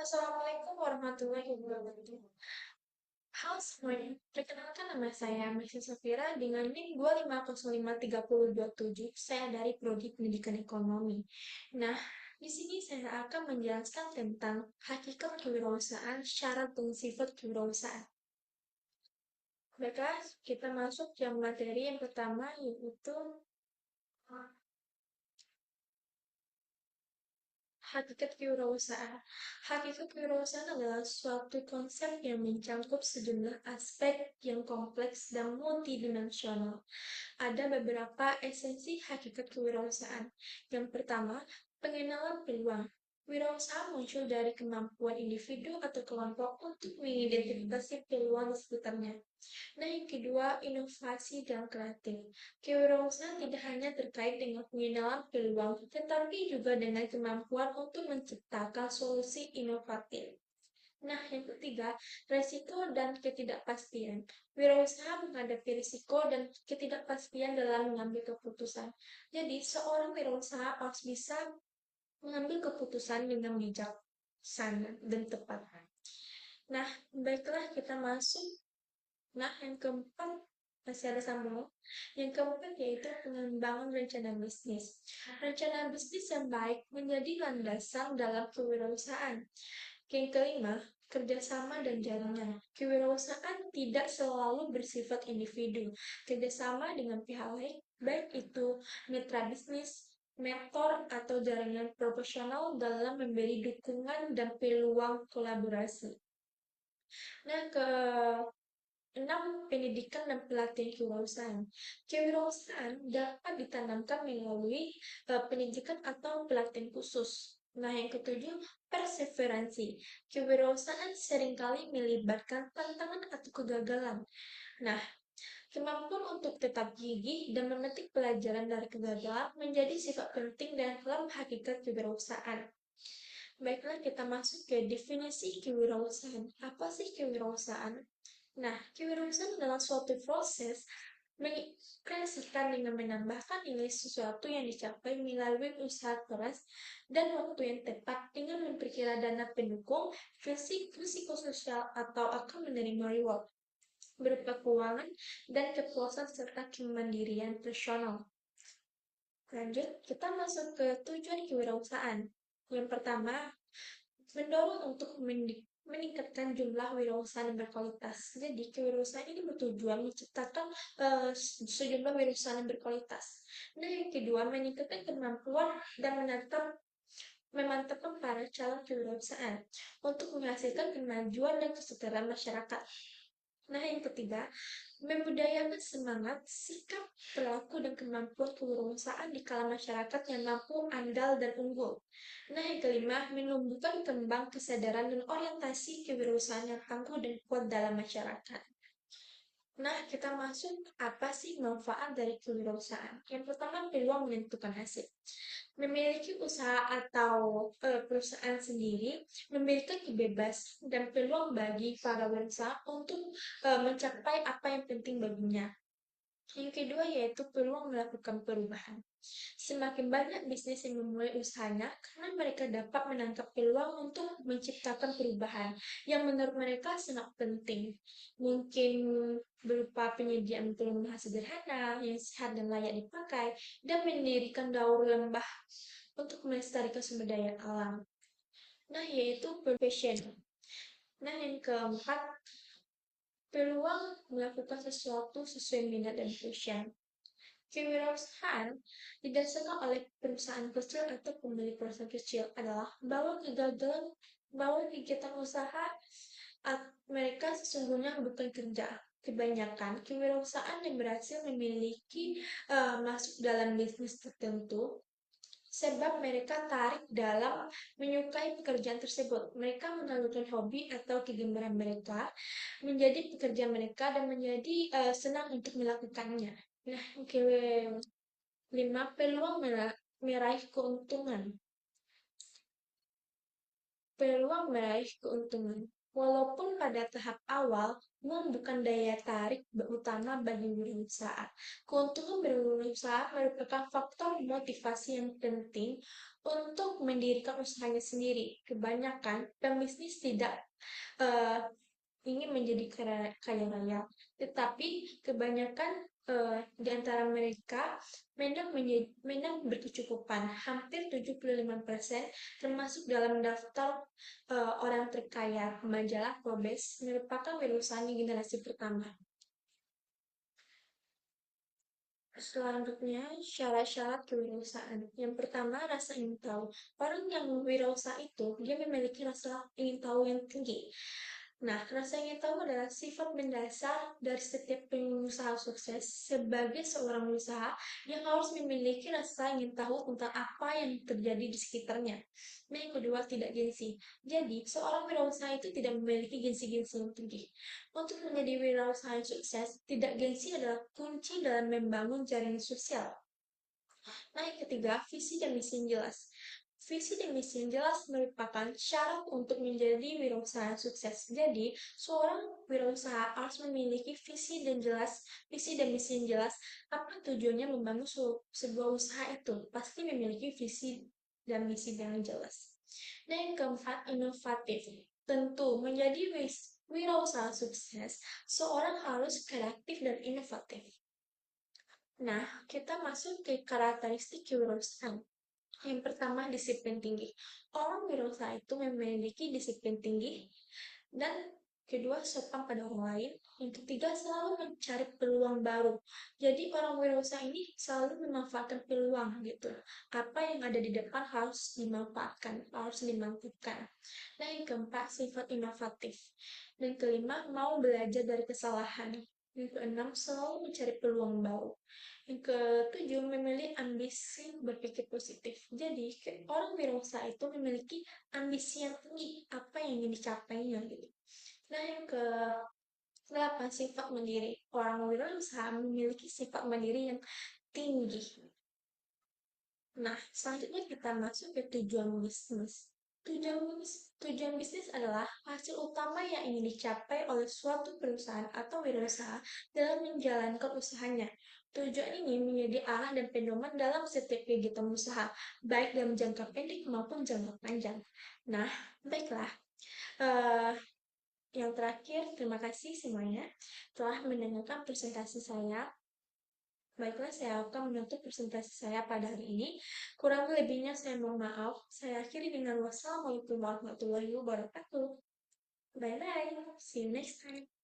Assalamualaikum warahmatullahi wabarakatuh. Halo semuanya, perkenalkan nama saya Messi Safira dengan NIM 2505327. Saya dari Prodi Pendidikan Ekonomi. Nah, di sini saya akan menjelaskan tentang hakikat kewirausahaan, syarat dan sifat kewirausahaan. Baiklah, kita masuk yang materi yang pertama yaitu hakikat kewirausahaan. Hakikat kewirausahaan adalah suatu konsep yang mencakup sejumlah aspek yang kompleks dan multidimensional. Ada beberapa esensi hakikat kewirausahaan. Yang pertama, pengenalan peluang. Wirausaha muncul dari kemampuan individu atau kelompok untuk mengidentifikasi peluang di sekitarnya. Nah, yang kedua, inovasi dan kreatif. Kewirausahaan tidak hanya terkait dengan pengenalan peluang, tetapi juga dengan kemampuan untuk menciptakan solusi inovatif. Nah, yang ketiga, resiko dan ketidakpastian. Wirausaha menghadapi risiko dan ketidakpastian dalam mengambil keputusan. Jadi, seorang wirausaha harus bisa mengambil keputusan dengan bijaksana dan tepat. Nah, baiklah kita masuk. Nah, yang keempat, masih ada sambung. Yang keempat yaitu pengembangan rencana bisnis. Rencana bisnis yang baik menjadi landasan dalam kewirausahaan. Yang kelima, kerjasama dan jaringan. Kewirausahaan tidak selalu bersifat individu. Kerjasama dengan pihak lain, baik itu mitra bisnis, mentor, atau jaringan profesional dalam memberi dukungan dan peluang kolaborasi. Nah, ke 6. Pendidikan dan pelatihan kewirausahaan. Kewirausahaan dapat ditanamkan melalui pendidikan atau pelatihan khusus. Nah, yang ketujuh, perseveransi. Kewirausahaan seringkali melibatkan tantangan atau kegagalan. Nah, kemampuan untuk tetap gigih dan memetik pelajaran dari kegagalan menjadi sifat penting dalam hakikat kewirausahaan. Baiklah, kita masuk ke definisi kewirausahaan. Apa sih kewirausahaan? Nah, kewirausahaan adalah suatu proses mengekspresikan dengan menambahkan nilai sesuatu yang dicapai melalui usaha keras dan waktu yang tepat dengan memperkira dana pendukung, risiko sosial atau akan menerima reward berupa keuangan dan kepuasan serta kemandirian personal. Lanjut, kita masuk ke tujuan kewirausahaan. Yang pertama, mendorong untuk meningkatkan jumlah wirausaha yang berkualitas. Jadi, kewirausahaan ini bertujuan menciptakan sejumlah wirausaha yang berkualitas. Nah, yang kedua, meningkatkan kemampuan dan memantapkan para calon kewirausahaan untuk menghasilkan kemajuan dan kesejahteraan masyarakat. Nah, yang ketiga, membudayakan semangat, sikap, perilaku, dan kemampuan kewirausahaan di kalangan masyarakat yang mampu, andal, dan unggul. Nah, yang kelima, menumbuhkan kembang kesadaran dan orientasi kewirausahaan yang tangguh dan kuat dalam masyarakat. Nah, kita masuk apa sih manfaat dari kewirausahaan? Yang pertama, peluang menentukan hasil. Memiliki usaha atau perusahaan sendiri memberikan kebebasan dan peluang bagi para wirausaha untuk mencapai apa yang penting baginya. Yang kedua yaitu peluang melakukan perubahan. Semakin banyak bisnis yang memulai usahanya karena mereka dapat menangkap peluang untuk menciptakan perubahan yang menurut mereka sangat penting. Mungkin berupa penyediaan perumahan sederhana yang sehat dan layak dipakai dan mendirikan daur lembah untuk melestarikan sumber daya alam. Nah, yaitu profession. Nah, yang keempat, peluang melakukan sesuatu sesuai minat dan passion. Kewirausahaan didasarkan oleh perusahaan kecil atau pemilik perusahaan kecil adalah bahwa kegiatan usaha mereka sesungguhnya bukan kerja. Kebanyakan kewirausahaan yang berhasil memiliki masuk dalam bisnis tertentu sebab mereka tarik dalam menyukai pekerjaan tersebut. Mereka menyalurkan hobi atau kegemaran mereka menjadi pekerjaan mereka dan menjadi senang untuk melakukannya. Nah, kelima, peluang meraih keuntungan. peluang meraih keuntungan. Walaupun pada tahap awal, uang bukan daya tarik utama bagi wirausaha. Keuntungan berwirausaha merupakan faktor motivasi yang penting untuk mendirikan usahanya sendiri. Kebanyakan pembisnis tidak eh, ingin menjadi kaya raya, tetapi kebanyakan di antara mereka memang berkecukupan. Hampir 75% termasuk dalam daftar orang terkaya majalah Forbes merupakan wirausaha generasi pertama. Selanjutnya, syarat-syarat kewirausahaan. Yang pertama, rasa ingin tahu. Orang yang wirausaha itu, dia memiliki rasa ingin tahu yang tinggi. Nah, rasa ingin tahu adalah sifat mendasar dari setiap pengusaha sukses. Sebagai seorang usaha yang harus memiliki rasa ingin tahu tentang apa yang terjadi di sekitarnya. Nah, yang kedua, tidak gengsi. Jadi, seorang wirausaha itu tidak memiliki gengsi-gengsi yang tinggi. Untuk menjadi wirausaha yang sukses, tidak gengsi adalah kunci dalam membangun jaringan sosial. Nah, yang ketiga, visi dan misi yang jelas. Visi dan misi yang jelas merupakan syarat untuk menjadi wirausaha yang sukses. Jadi, seorang wirausaha harus memiliki visi dan misi yang jelas. Apa tujuannya membangun sebuah usaha itu? Pasti memiliki visi dan misi yang jelas. Dan yang keempat, inovatif. Tentu, menjadi wirausaha sukses, seorang harus kreatif dan inovatif. Nah, kita masuk ke karakteristik kewirausahaan. Yang pertama, disiplin tinggi. Orang wirausaha itu memiliki disiplin tinggi dan kedua, sopan pada orang lain. Yang ketiga, selalu mencari peluang baru. Jadi orang wirausaha ini selalu memanfaatkan peluang gitu. Apa yang ada di depan harus dimanfaatkan, harus dimampukan. Nah, yang keempat, sifat inovatif. Dan kelima, mau belajar dari kesalahan. Yang keenam, selalu mencari peluang baru. Yang ketujuh, memilih ambisi berpikir positif. Jadi, orang wirausaha itu memiliki ambisi yang tinggi, apa yang ingin dicapainya gitu. Nah, yang ke-8, sifat mandiri. Orang wirausaha memiliki sifat mandiri yang tinggi. Nah, selanjutnya kita masuk ke tujuan bisnis. Tujuan bisnis adalah hasil utama yang ingin dicapai oleh suatu perusahaan atau wirausaha dalam menjalankan usahanya. Tujuan ini menjadi arah dan pedoman dalam setiap kegiatan usaha, baik dalam jangka pendek maupun jangka panjang. Nah, baiklah. Eh, yang terakhir, terima kasih semuanya telah mendengarkan presentasi saya. Baiklah, saya akan menutup presentasi saya pada hari ini. Kurang lebihnya saya mohon maaf. Saya akhiri dengan wassalamualaikum warahmatullahi wabarakatuh. Bye-bye. See you next time.